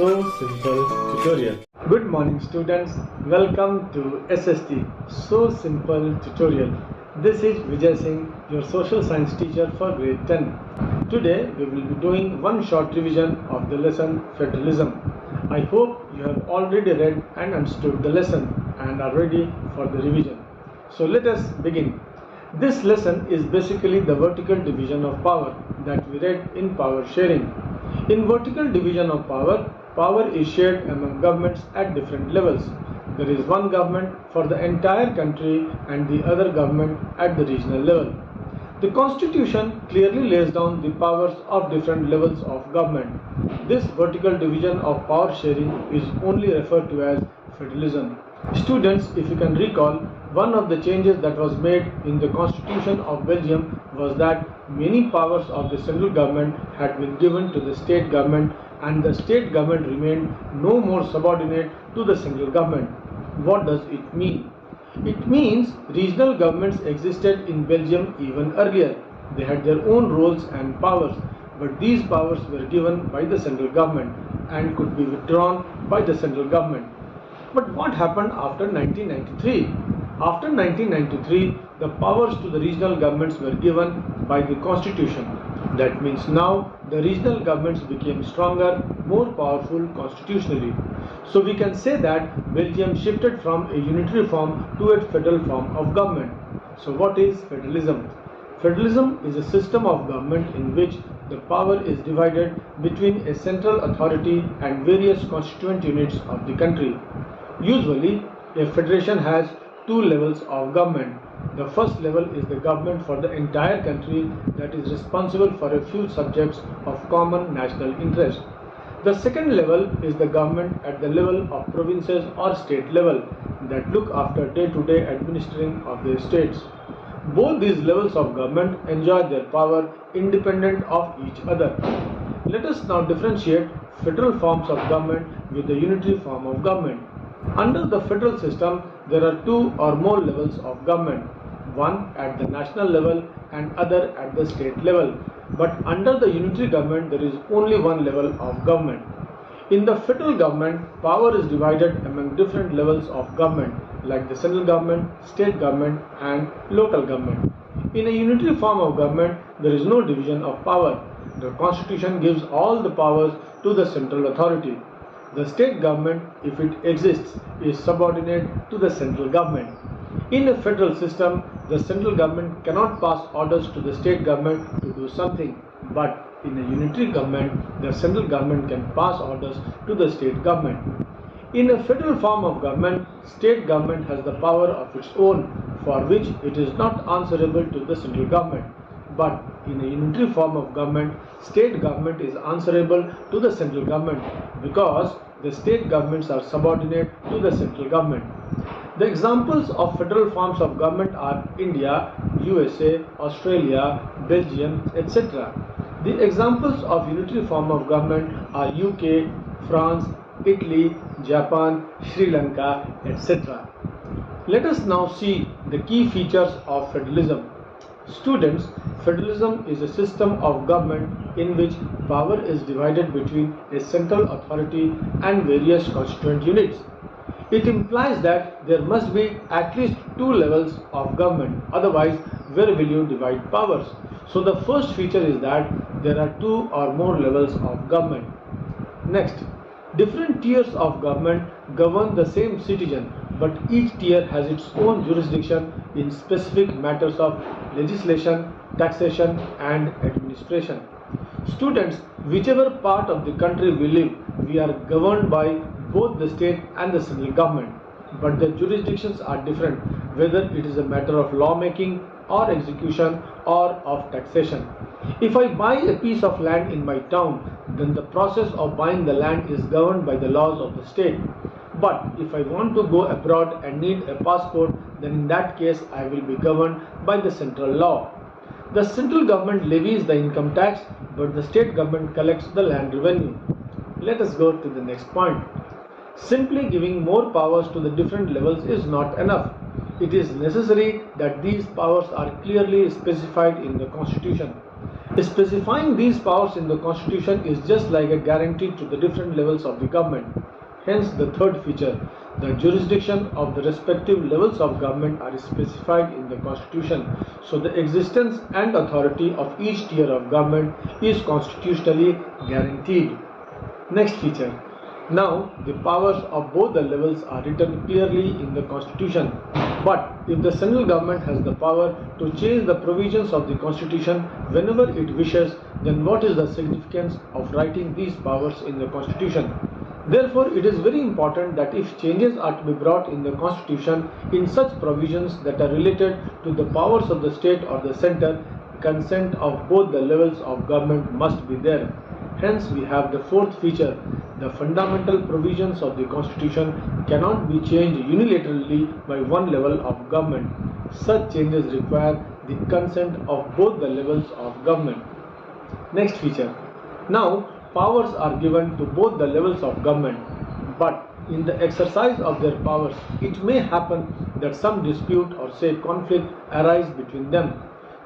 So Simple Tutorial. Good morning students, welcome to SST So Simple Tutorial. This is Vijay Singh, your social science teacher for grade 10. Today we will be doing one short revision of the lesson Federalism. I hope you have already read and understood the lesson and are ready for the revision. So let us begin. This lesson is basically the vertical division of power that we read in power sharing. In vertical division of power, power is shared among governments at different levels. There is one government for the entire country and the other government at the regional level. The Constitution clearly lays down the powers of different levels of government. This vertical division of power sharing is only referred to as federalism. Students, if you can recall, one of the changes that was made in the Constitution of Belgium was that many powers of the central government had been given to the state government and the state government remained no more subordinate to the central government. What does it mean? It means regional governments existed in Belgium even earlier. They had their own roles and powers, but these powers were given by the central government and could be withdrawn by the central government. But what happened after 1993? After 1993, the powers to the regional governments were given by the Constitution. That means now the regional governments became stronger, more powerful constitutionally. So we can say that Belgium shifted from a unitary form to a federal form of government. So what is federalism? Federalism is a system of government in which the power is divided between a central authority and various constituent units of the country. Usually, a federation has two levels of government. The first level is the government for the entire country that is responsible for a few subjects of common national interest. The second level is the government at the level of provinces or state level that look after day-to-day administering of their states. Both these levels of government enjoy their power independent of each other. Let us now differentiate federal forms of government with the unitary form of government. Under the federal system, there are two or more levels of government, one at the national level and other at the state level. But under the unitary government, there is only one level of government. In the federal government, power is divided among different levels of government, like the central government, state government, and local government. In a unitary form of government, there is no division of power. The Constitution gives all the powers to the central authority. The state government, if it exists, is subordinate to the central government. In a federal system, the central government cannot pass orders to the state government to do something, but in a unitary government, the central government can pass orders to the state government. In a federal form of government, state government has the power of its own, for which it is not answerable to the central government. But in a unitary form of government, state government is answerable to the central government because the state governments are subordinate to the central government. The examples of federal forms of government are India, USA, Australia, Belgium, etc. The examples of unitary form of government are UK, France, Italy, Japan, Sri Lanka, etc. Let us now see the key features of federalism. Students, federalism is a system of government in which power is divided between a central authority and various constituent units. It implies that there must be at least two levels of government, otherwise where will you divide powers? So the first feature is that there are two or more levels of government. Next, different tiers of government govern the same citizen, but each tier has its own jurisdiction in specific matters of legislation, taxation, and administration. Students, whichever part of the country we live, we are governed by both the state and the central government, but the jurisdictions are different, whether it is a matter of lawmaking or execution or of taxation. If I buy a piece of land in my town, then the process of buying the land is governed by the laws of the state. But if I want to go abroad and need a passport, then in that case I will be governed by the central law. The central government levies the income tax, but the state government collects the land revenue. Let us go to the next point. Simply giving more powers to the different levels is not enough. It is necessary that these powers are clearly specified in the Constitution. Specifying these powers in the Constitution is just like a guarantee to the different levels of the government. Hence, the third feature, the jurisdiction of the respective levels of government are specified in the Constitution. So, the existence and authority of each tier of government is constitutionally guaranteed. Next feature. Now, the powers of both the levels are written clearly in the Constitution. But if the central government has the power to change the provisions of the Constitution whenever it wishes, then what is the significance of writing these powers in the Constitution? Therefore, it is very important that if changes are to be brought in the Constitution in such provisions that are related to the powers of the state or the center, consent of both the levels of government must be there. Hence, we have the fourth feature. The fundamental provisions of the Constitution cannot be changed unilaterally by one level of government. Such changes require the consent of both the levels of government. Next feature. Now, powers are given to both the levels of government, but in the exercise of their powers, it may happen that some dispute or say conflict arise between them.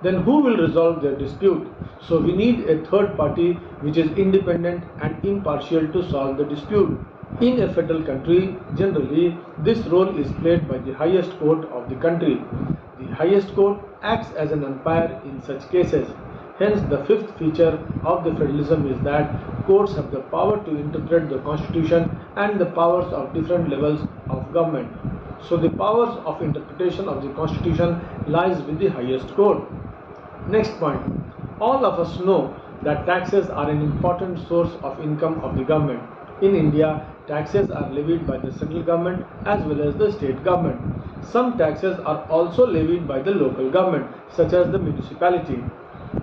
Then who will resolve their dispute? So we need a third party which is independent and impartial to solve the dispute. In a federal country, generally, this role is played by the highest court of the country. The highest court acts as an umpire in such cases. Hence, the fifth feature of the federalism is that courts have the power to interpret the Constitution and the powers of different levels of government. So the powers of interpretation of the Constitution lies with the highest court. Next point. All of us know that taxes are an important source of income of the government. In India, taxes are levied by the central government as well as the state government. Some taxes are also levied by the local government, such as the municipality.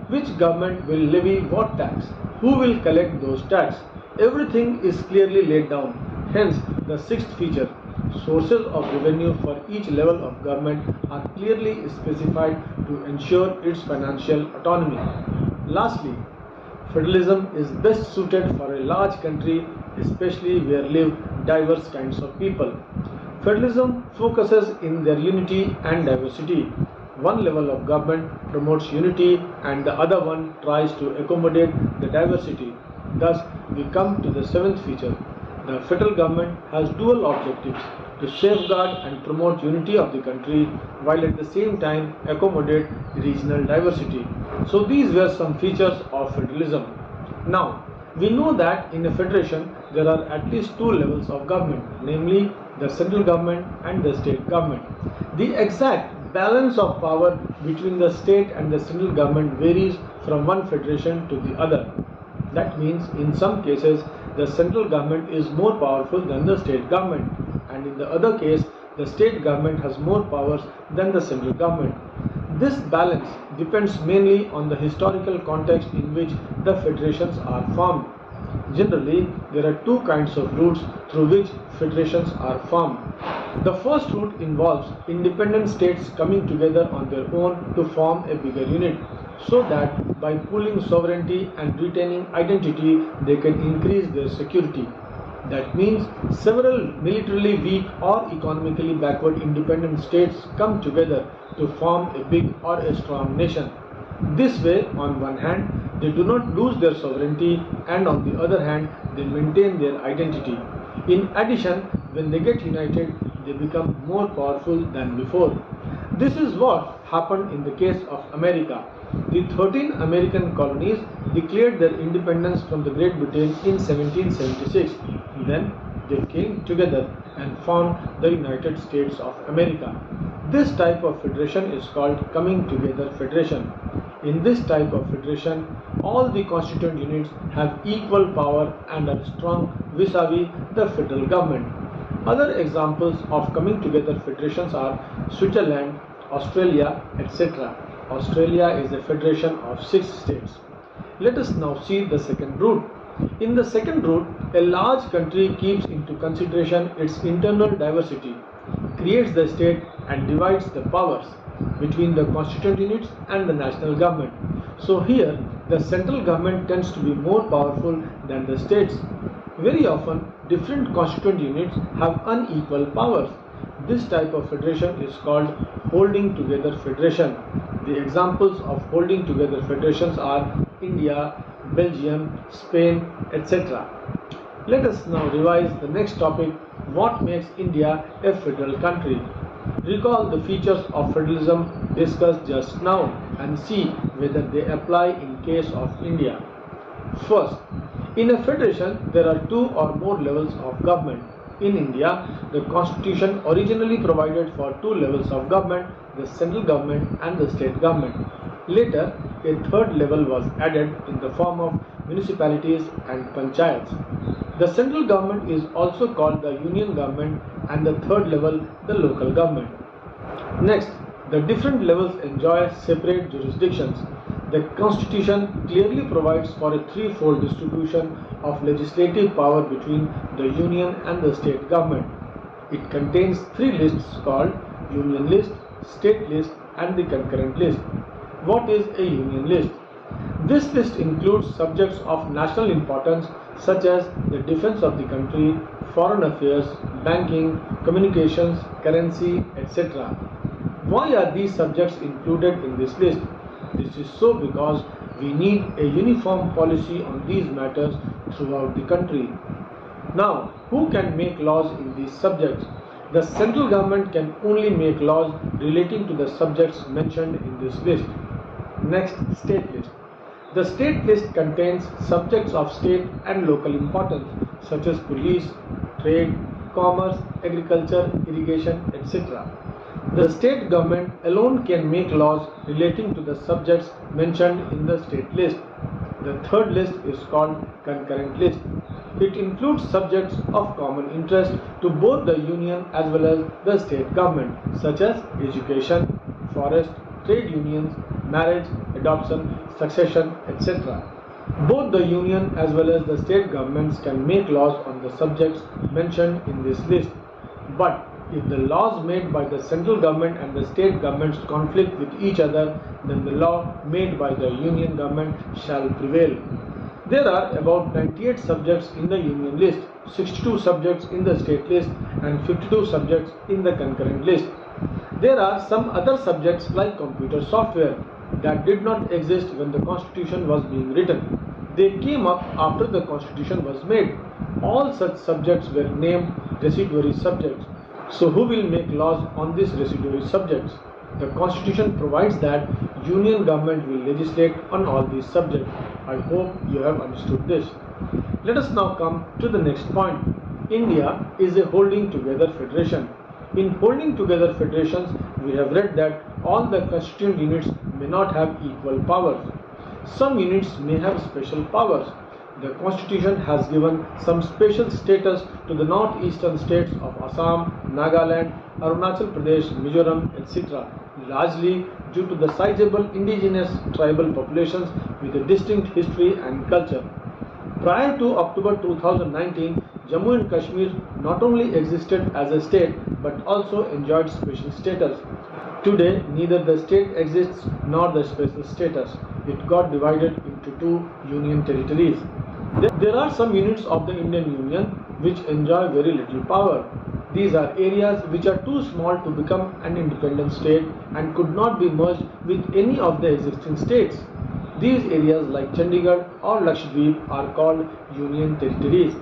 Which government will levy what tax? Who will collect those taxes? Everything is clearly laid down. Hence, the sixth feature. Sources of revenue for each level of government are clearly specified to ensure its financial autonomy. Lastly, federalism is best suited for a large country, especially where live diverse kinds of people. Federalism focuses in their unity and diversity. One level of government promotes unity and the other one tries to accommodate the diversity. Thus, we come to the seventh feature. The federal government has dual objectives: to safeguard and promote unity of the country while at the same time accommodate regional diversity. So these were some features of federalism. Now, we know that in a federation there are at least two levels of government, namely the central government and the state government. The exact balance of power between the state and the central government varies from one federation to the other. That means in some cases the central government is more powerful than the state government, and in the other case the state government has more powers than the central government. This balance depends mainly on the historical context in which the federations are formed. Generally, there are two kinds of routes through which federations are formed. The first route involves independent states coming together on their own to form a bigger unit, so that by pooling sovereignty and retaining identity, they can increase their security. That means several militarily weak or economically backward independent states come together to form a big or a strong nation. This way, on one hand, they do not lose their sovereignty, and on the other hand, they maintain their identity. In addition, when they get united, they become more powerful than before. This is what happened in the case of America. The 13 American colonies declared their independence from the Great Britain in 1776. Then they came together and formed the United States of America. This type of federation is called Coming Together Federation. In this type of federation, all the constituent units have equal power and are strong vis-a-vis the federal government. Other examples of coming together federations are Switzerland, Australia, etc. Australia is a federation of 6 states. Let us now see the second route. In the second route, a large country keeps into consideration its internal diversity, creates the state and divides the powers between the constituent units and the national government. So here, the central government tends to be more powerful than the states. Very often, different constituent units have unequal powers. This type of federation is called holding together federation. The examples of holding together federations are India, Belgium, Spain, etc. Let us now revise the next topic, what makes India a federal country. Recall the features of federalism discussed just now and see whether they apply in case of India. First, in a federation there are two or more levels of government. In India, the constitution originally provided for two levels of government, the central government and the state government. Later, a third level was added in the form of municipalities and panchayats. The central government is also called the union government and the third level the local government. Next, the different levels enjoy separate jurisdictions. The constitution clearly provides for a threefold distribution of legislative power between the union and the state government. It contains three lists called union list, state list and the concurrent list. What is a union list? This list includes subjects of national importance such as the defense of the country, foreign affairs, banking, communications, currency, etc. Why are these subjects included in this list? This is so because we need a uniform policy on these matters throughout the country. Now, who can make laws in these subjects? The central government can only make laws relating to the subjects mentioned in this list. Next, state list. The state list contains subjects of state and local importance such as police, trade, commerce, agriculture, irrigation, etc. The state government alone can make laws relating to the subjects mentioned in the state list. The third list is called concurrent list. It includes subjects of common interest to both the union as well as the state government such as education, forest, trade unions, marriage, adoption, succession, etc. Both the union as well as the state governments can make laws on the subjects mentioned in this list. But if the laws made by the central government and the state governments conflict with each other, then the law made by the union government shall prevail. There are about 98 subjects in the union list, 62 subjects in the state list and 52 subjects in the concurrent list. There are some other subjects like computer software that did not exist when the constitution was being written. They came up after the constitution was made. All such subjects were named residuary subjects. So who will make laws on these residuary subjects? The constitution provides that union government will legislate on all these subjects. I hope you have understood this. Let us now come to the next point. India is a holding together federation. In holding together federations, we have read that all the constituent units may not have equal powers. Some units may have special powers. The constitution has given some special status to the northeastern states of Assam, Nagaland, Arunachal Pradesh, Mizoram, etc., largely due to the sizable indigenous tribal populations with a distinct history and culture. Prior to October 2019, Jammu and Kashmir not only existed as a state but also enjoyed special status. Today, neither the state exists nor the special status. It got divided into two union territories. There are some units of the Indian Union which enjoy very little power. These are areas which are too small to become an independent state and could not be merged with any of the existing states. These areas like Chandigarh or Lakshadweep are called union territories.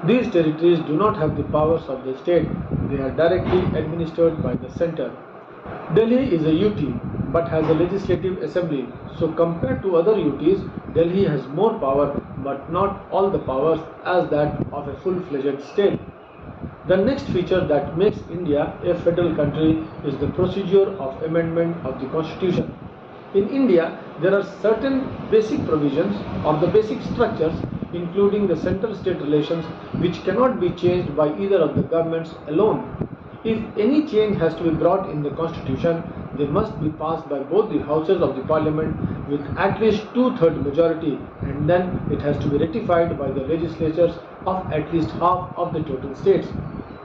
These territories do not have the powers of the state. They are directly administered by the center. Delhi is a UT but has a legislative assembly. So compared to other UTs, Delhi has more power but not all the powers as that of a full-fledged state. The next feature that makes India a federal country is the procedure of amendment of the constitution. In India, there are certain basic provisions or the basic structures including the center-state relations which cannot be changed by either of the governments alone. If any change has to be brought in the constitution, they must be passed by both the houses of the parliament with at least two-thirds majority, and then it has to be ratified by the legislatures of at least half of the total states.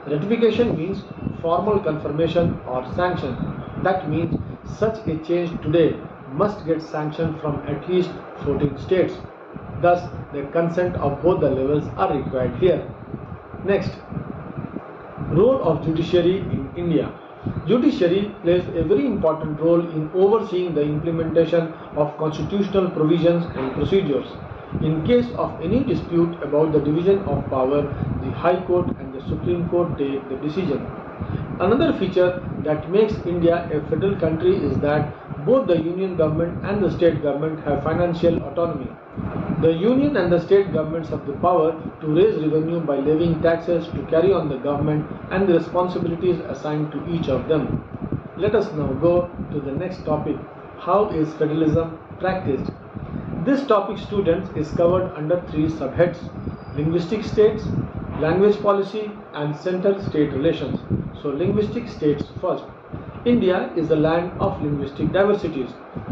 Ratification means formal confirmation or sanction. That means such a change today must get sanctioned from at least 14 states. Thus, the consent of both the levels are required here. Next, role of judiciary in India. Judiciary plays a very important role in overseeing the implementation of constitutional provisions and procedures. In case of any dispute about the division of power, the High Court and the Supreme Court take the decision. Another feature that makes India a federal country is that both the union government and the state government have financial autonomy. The union and the state governments have the power to raise revenue by levying taxes to carry on the government and the responsibilities assigned to each of them. Let us now go to the next topic. How is federalism practiced? This topic, students, is covered under three subheads: linguistic states, language policy, and center-state relations. So, linguistic states first. India is a land of linguistic diversities.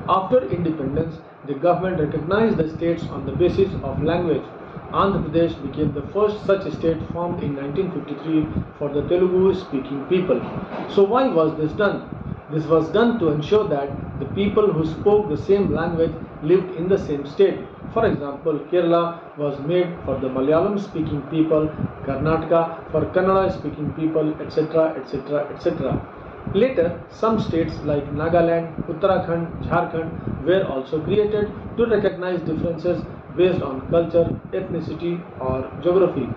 After independence, the government recognized the states on the basis of language. Andhra Pradesh became the first such state formed in 1953 for the Telugu-speaking people. So why was this done? This was done to ensure that the people who spoke the same language lived in the same state. For example, Kerala was made for the Malayalam-speaking people, Karnataka for Kannada-speaking people, etc., etc., etc. Later, some states like Nagaland, Uttarakhand, Jharkhand were also created to recognize differences based on culture, ethnicity, or geography.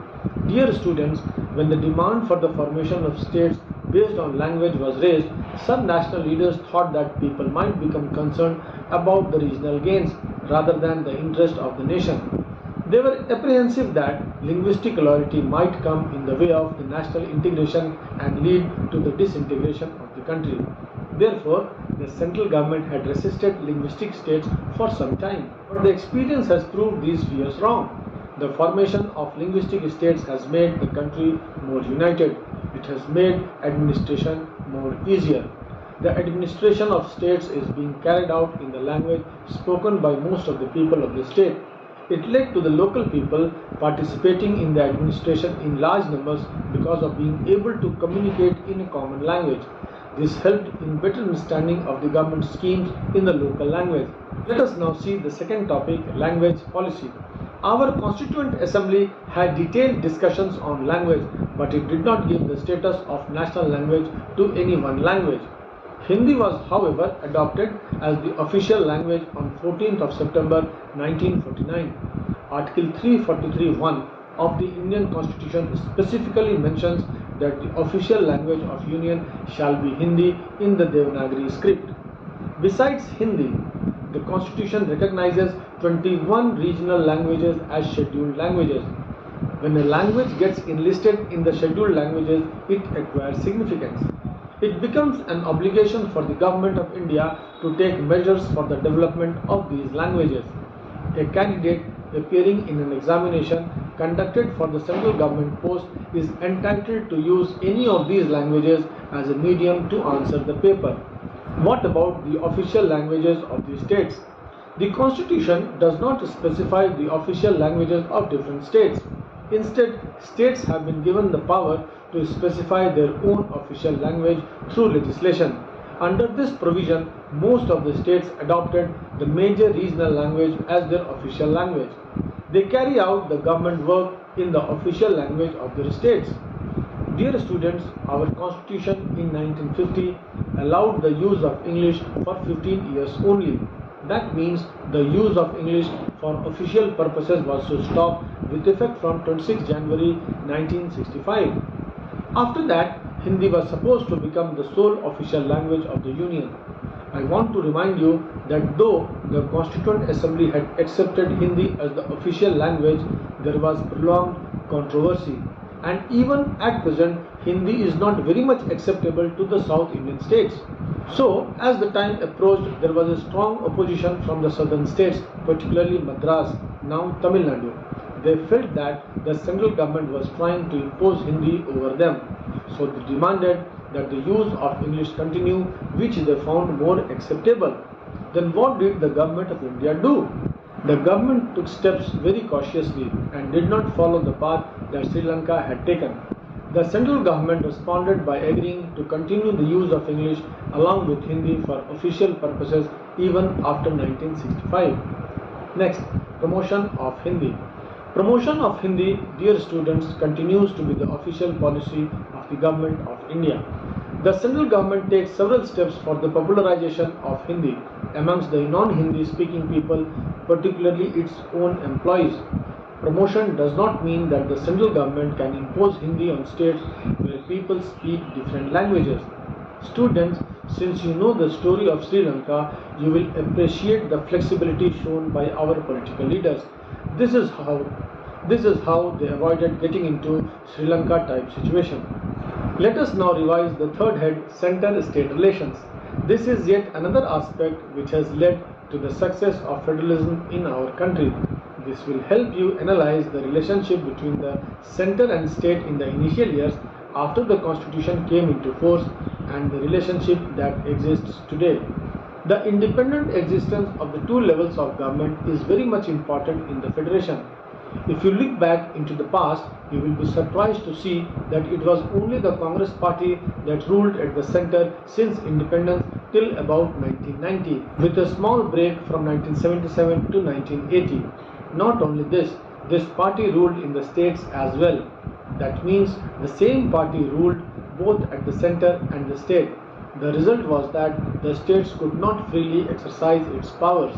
Dear students, when the demand for the formation of states based on language was raised, some national leaders thought that people might become concerned about the regional gains rather than the interest of the nation. They were apprehensive that linguistic loyalty might come in the way of the national integration and lead to the disintegration of the country. Therefore, the central government had resisted linguistic states for some time. But the experience has proved these fears wrong. The formation of linguistic states has made the country more united. It has made administration more easier. The administration of states is being carried out in the language spoken by most of the people of the state. It led to the local people participating in the administration in large numbers because of being able to communicate in a common language. This helped in better understanding of the government schemes in the local language. Let us now see the second topic, language policy. Our Constituent Assembly had detailed discussions on language, but it did not give the status of national language to any one language. Hindi was, however, adopted as the official language on 14th of September 1949. Article 343(1) of the Indian Constitution specifically mentions that the official language of Union shall be Hindi in the Devanagari script. Besides Hindi, the Constitution recognizes 21 regional languages as scheduled languages. When a language gets enlisted in the scheduled languages, it acquires significance. It becomes an obligation for the Government of India to take measures for the development of these languages. A candidate appearing in an examination conducted for the central government post is entitled to use any of these languages as a medium to answer the paper. What about the official languages of the states? The Constitution does not specify the official languages of different states. Instead, states have been given the power to specify their own official language through legislation. Under this provision, most of the states adopted the major regional language as their official language. They carry out the government work in the official language of their states. Dear students, our Constitution in 1950 allowed the use of English for 15 years only. That means the use of English for official purposes was to stop with effect from 26 January 1965. After that, Hindi was supposed to become the sole official language of the Union. I want to remind you that though the Constituent Assembly had accepted Hindi as the official language, there was prolonged controversy. And even at present, Hindi is not very much acceptable to the South Indian states. So, as the time approached, there was a strong opposition from the southern states, particularly Madras, now Tamil Nadu. They felt that the central government was trying to impose Hindi over them. So they demanded that the use of English continue, which they found more acceptable. Then what did the government of India do? The government took steps very cautiously and did not follow the path that Sri Lanka had taken. The central government responded by agreeing to continue the use of English along with Hindi for official purposes even after 1965. Next, promotion of Hindi. Promotion of Hindi, dear students, continues to be the official policy of the Government of India. The central government takes several steps for the popularization of Hindi amongst the non-Hindi speaking people, particularly its own employees. Promotion does not mean that the central government can impose Hindi on states where people speak different languages. Students, since you know the story of Sri Lanka, you will appreciate the flexibility shown by our political leaders. This is how they avoided getting into Sri Lanka type situation. Let us now revise the third head, center-state relations. This is yet another aspect which has led to the success of federalism in our country. This will help you analyze the relationship between the center and state in the initial years after the constitution came into force and the relationship that exists today. The independent existence of the two levels of government is very much important in the federation. If you look back into the past, you will be surprised to see that it was only the Congress party that ruled at the center since independence till about 1990, with a small break from 1977 to 1980. Not only this party ruled in the states as well. That means the same party ruled both at the center and the state. The result was that the states could not freely exercise its powers.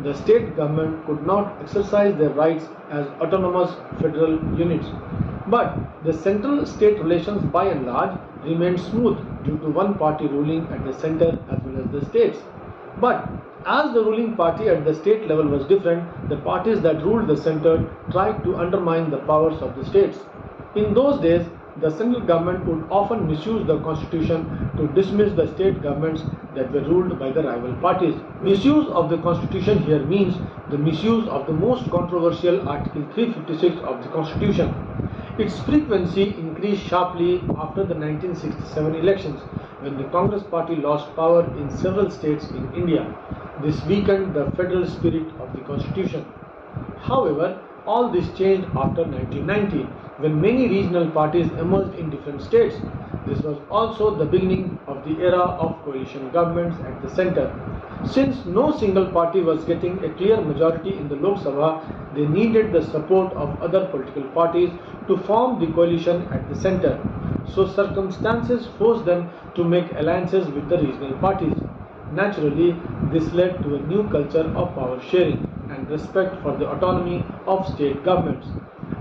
The state government could not exercise their rights as autonomous federal units. But the central-state relations by and large remained smooth due to one party ruling at the center as well as the states. But as the ruling party at the state level was different, the parties that ruled the center tried to undermine the powers of the states. In those days, the central government would often misuse the constitution to dismiss the state governments that were ruled by the rival parties. Misuse of the constitution here means the misuse of the most controversial Article 356 of the constitution. Its frequency increased sharply after the 1967 elections, when the Congress party lost power in several states in India. This weakened the federal spirit of the constitution. However, all this changed after 1990, when many regional parties emerged in different states. This was also the beginning of the era of coalition governments at the center. Since no single party was getting a clear majority in the Lok Sabha, they needed the support of other political parties to form the coalition at the center. So circumstances forced them to make alliances with the regional parties. Naturally, this led to a new culture of power sharing and respect for the autonomy of state governments.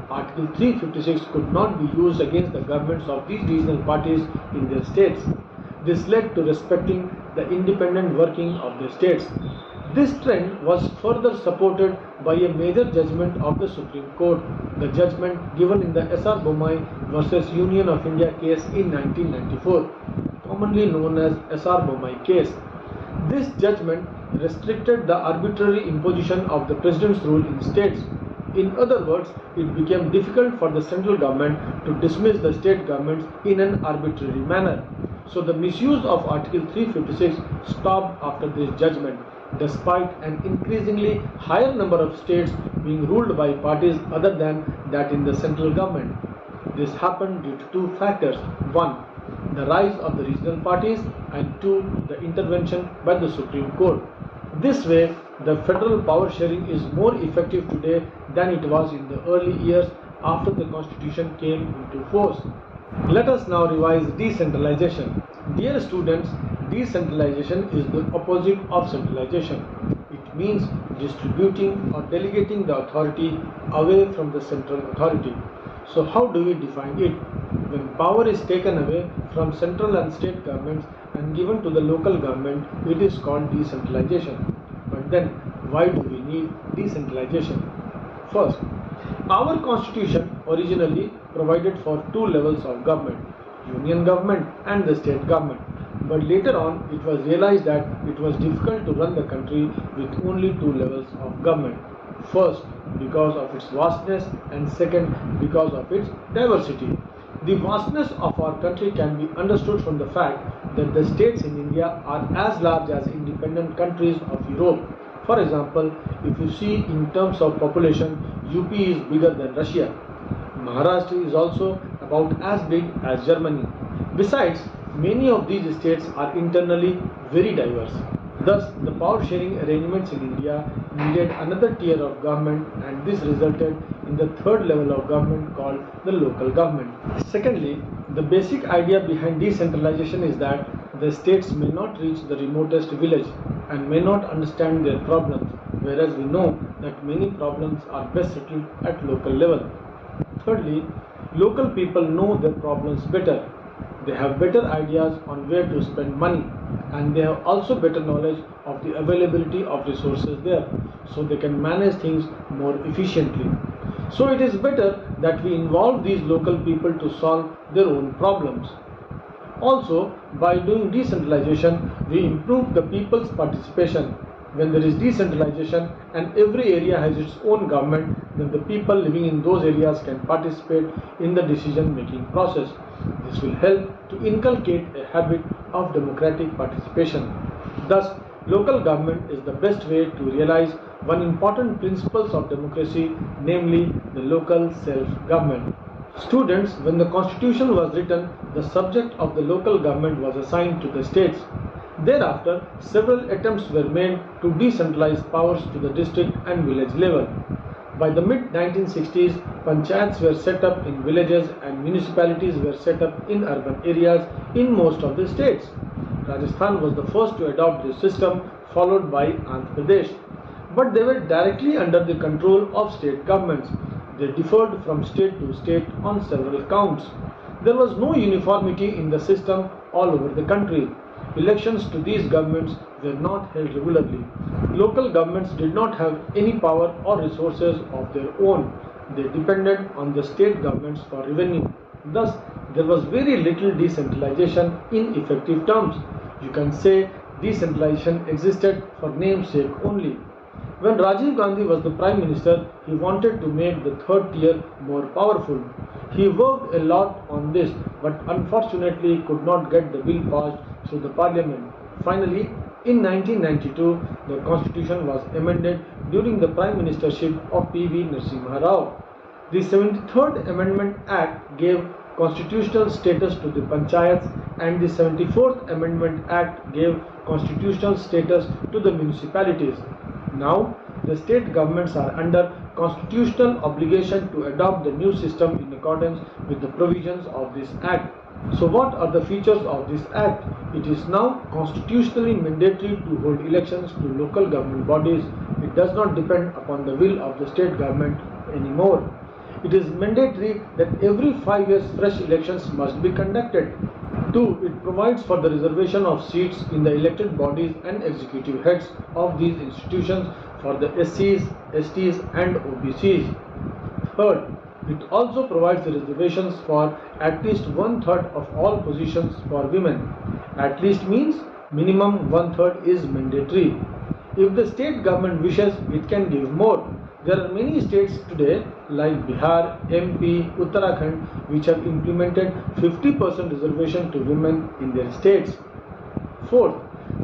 Article 356 could not be used against the governments of these regional parties in their states. This led to respecting the independent working of the states. This trend was further supported by a major judgment of the Supreme Court, the judgment given in the S.R. Bommai versus Union of India case in 1994, commonly known as S.R. Bommai case. This judgment restricted the arbitrary imposition of the president's rule in states. In other words, it became difficult for the central government to dismiss the state governments in an arbitrary manner. So the misuse of Article 356 stopped after this judgment, despite an increasingly higher number of states being ruled by parties other than that in the central government. This happened due to two factors. One, the rise of the regional parties, and two, the intervention by the Supreme Court. This way, the federal power sharing is more effective today than it was in the early years after the constitution came into force. Let us now revise decentralization. Dear students, decentralization is the opposite of centralization. It means distributing or delegating the authority away from the central authority. So how do we define it? When power is taken away from central and state governments and given to the local government, it is called decentralization. But then, why do we need decentralization? First, our constitution originally provided for two levels of government, union government and the state government. But later on, it was realized that it was difficult to run the country with only two levels of government. First, because of its vastness, and second, because of its diversity. The vastness of our country can be understood from the fact that the states in India are as large as independent countries of Europe. For example, if you see in terms of population, UP is bigger than Russia. Maharashtra is also about as big as Germany. Besides, many of these states are internally very diverse. Thus, the power sharing arrangements in India needed another tier of government, and this resulted in the third level of government called the local government. Secondly, the basic idea behind decentralization is that the states may not reach the remotest village and may not understand their problems, whereas we know that many problems are best settled at local level. Thirdly, local people know their problems better. They have better ideas on where to spend money, and they have also better knowledge of the availability of resources there, so they can manage things more efficiently. So it is better that we involve these local people to solve their own problems. Also, by doing decentralization, we improve the people's participation. When there is decentralization and every area has its own government, then the people living in those areas can participate in the decision-making process. This will help to inculcate a habit of democratic participation. Thus, local government is the best way to realize one important principle of democracy, namely the local self-government. Students, when the constitution was written, the subject of the local government was assigned to the states. Thereafter, several attempts were made to decentralize powers to the district and village level. By the mid-1960s, panchayats were set up in villages and municipalities were set up in urban areas in most of the states. Rajasthan was the first to adopt this system, followed by Andhra Pradesh. But they were directly under the control of state governments. They differed from state to state on several counts. There was no uniformity in the system all over the country. Elections to these governments were not held regularly. Local governments did not have any power or resources of their own. They depended on the state governments for revenue. Thus, there was very little decentralization in effective terms. You can say decentralization existed for namesake only. When Rajiv Gandhi was the Prime Minister, he wanted to make the third tier more powerful. He worked a lot on this, but unfortunately could not get the bill passed through the Parliament. Finally, in 1992, the Constitution was amended during the Prime Ministership of P.V. Narasimha Rao. The 73rd Amendment Act gave constitutional status to the panchayats, and the 74th Amendment Act gave constitutional status to the municipalities. Now, the state governments are under constitutional obligation to adopt the new system in accordance with the provisions of this Act. So what are the features of this Act? It is now constitutionally mandatory to hold elections to local government bodies. It does not depend upon the will of the state government anymore. It is mandatory that every 5 years fresh elections must be conducted. 2. It provides for the reservation of seats in the elected bodies and executive heads of these institutions for the SCs, STs and OBCs. 3rd, it also provides the reservations for at least 1/3 of all positions for women. At least means minimum 1/3 is mandatory. If the state government wishes, it can give more. There are many states today like Bihar, MP, Uttarakhand which have implemented 50% reservation to women in their states. 4th,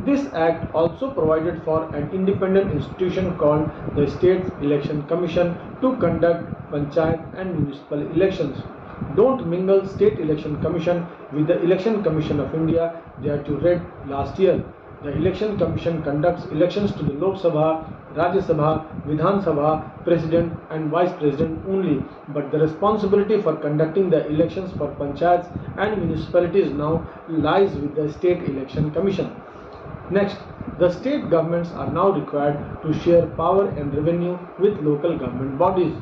this act also provided for an independent institution called the State Election Commission to conduct panchayat and municipal elections. Don't mingle State Election Commission with the Election Commission of India. They are to read last year. The Election Commission conducts elections to the Lok Sabha, Rajya Sabha, Vidhan Sabha, President and Vice President only, but the responsibility for conducting the elections for panchayats and municipalities now lies with the State Election Commission. Next, the state governments are now required to share power and revenue with local government bodies.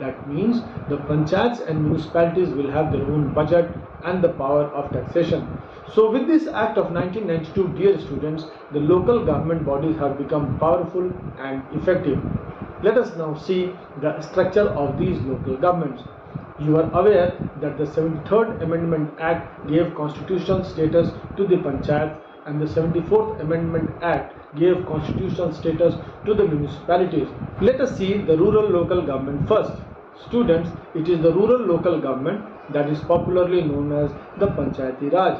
That means the panchayats and municipalities will have their own budget and the power of taxation. So with this Act of 1992, dear students, the local government bodies have become powerful and effective. Let us now see the structure of these local governments. You are aware that the 73rd Amendment Act gave constitutional status to the panchayats and the 74th Amendment Act gave constitutional status to the municipalities. Let us see the rural local government first. Students, it is the rural local government that is popularly known as the Panchayati Raj.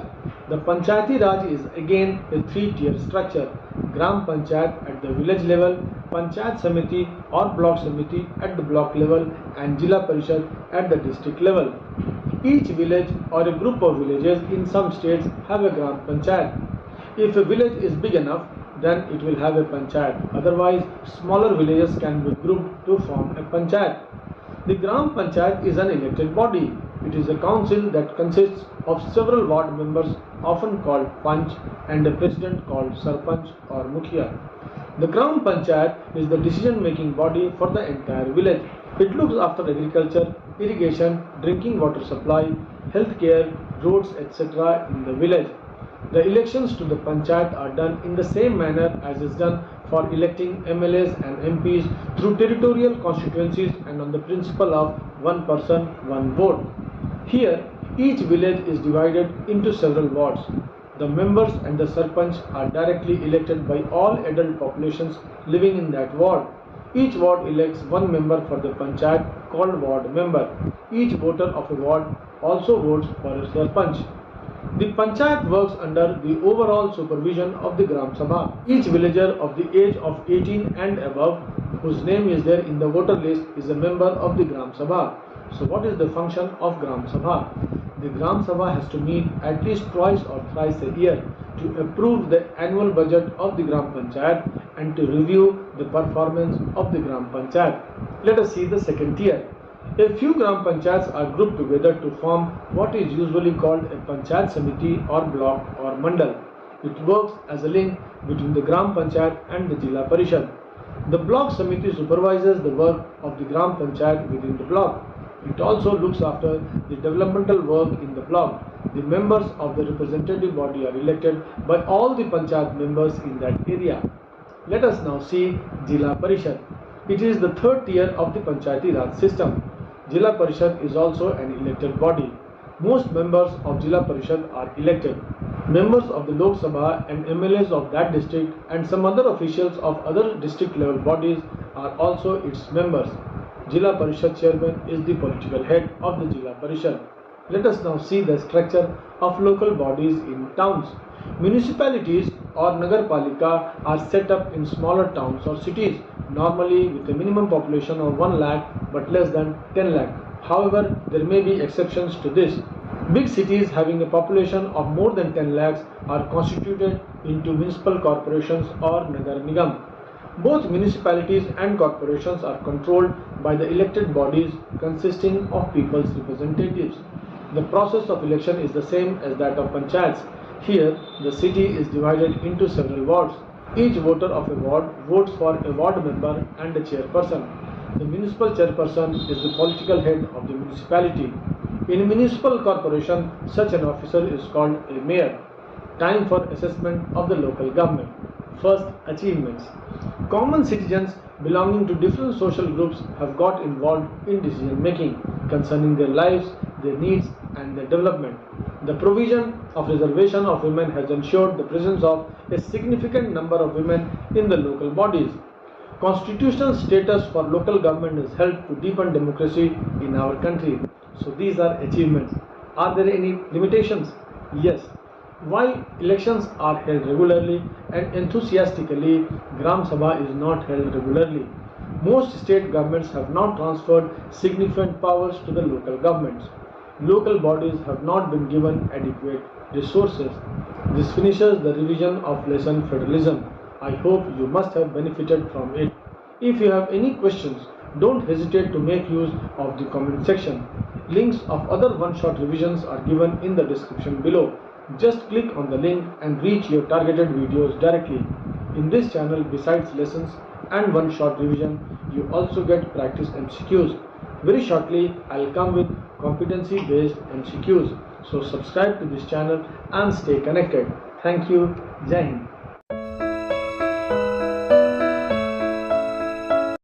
The Panchayati Raj is again a 3-tier structure. Gram Panchayat at the village level, Panchayat Samiti or Block Samiti at the block level and Jila Parishad at the district level. Each village or a group of villages in some states have a Gram Panchayat. If a village is big enough, then it will have a panchayat. Otherwise, smaller villages can be grouped to form a panchayat. The Gram Panchayat is an elected body. It is a council that consists of several ward members, often called Panch, and a president called Sarpanch or Mukhiya. The Gram Panchayat is the decision-making body for the entire village. It looks after agriculture, irrigation, drinking water supply, healthcare, roads, etc. in the village. The elections to the Panchayat are done in the same manner as is done for electing MLAs and MPs through territorial constituencies and on the principle of one person, one vote. Here, each village is divided into several wards. The members and the Sarpanch are directly elected by all adult populations living in that ward. Each ward elects one member for the Panchayat called ward member. Each voter of a ward also votes for a Sarpanch. The Panchayat works under the overall supervision of the Gram Sabha. Each villager of the age of 18 and above, whose name is there in the voter list, is a member of the Gram Sabha. So what is the function of Gram Sabha? The Gram Sabha has to meet at least twice or thrice a year to approve the annual budget of the Gram Panchayat and to review the performance of the Gram Panchayat. Let us see the second tier. A few Gram Panchayats are grouped together to form what is usually called a Panchayat Samiti or block or mandal. It works as a link between the Gram Panchayat and the Jila Parishad. The block Samiti supervises the work of the Gram Panchayat within the block. It also looks after the developmental work in the block. The members of the representative body are elected by all the Panchayat members in that area. Let us now see Jila Parishad. It is the third tier of the Panchayati Raj system. Jila Parishad is also an elected body. Most members of Jila Parishad are elected. Members of the Lok Sabha and MLAs of that district and some other officials of other district level bodies are also its members. Jila Parishad chairman is the political head of the Jila Parishad. Let us now see the structure of local bodies in towns. Municipalities or Nagar Palika are set up in smaller towns or cities, normally with a minimum population of 1 lakh but less than 10 lakh. However, there may be exceptions to this. Big cities having a population of more than 10 lakhs are constituted into municipal corporations or Nagar Nigam. Both municipalities and corporations are controlled by the elected bodies consisting of people's representatives. The process of election is the same as that of panchayats. Here, the city is divided into several wards. Each voter of a ward votes for a ward member and a chairperson. The municipal chairperson is the political head of the municipality. In a municipal corporation, such an officer is called a mayor. Time for assessment of the local government. First, achievements. Common citizens belonging to different social groups have got involved in decision making concerning their lives, their needs and their development. The provision of reservation of women has ensured the presence of a significant number of women in the local bodies. Constitutional status for local government has helped to deepen democracy in our country. So these are achievements. Are there any limitations? Yes. While elections are held regularly and enthusiastically, Gram Sabha is not held regularly. Most state governments have now transferred significant powers to the local governments. Local bodies have not been given adequate resources. This finishes the revision of lesson Federalism. I hope you must have benefited from it. If you have any questions, don't hesitate to make use of the comment section. Links of other one-shot revisions are given in the description below. Just click on the link and reach your targeted videos directly. In this channel, besides lessons and one-shot revision, you also get practice MCQs. Very shortly, I'll come with competency-based MCQs. So subscribe to this channel and stay connected. Thank you. Jai Hind.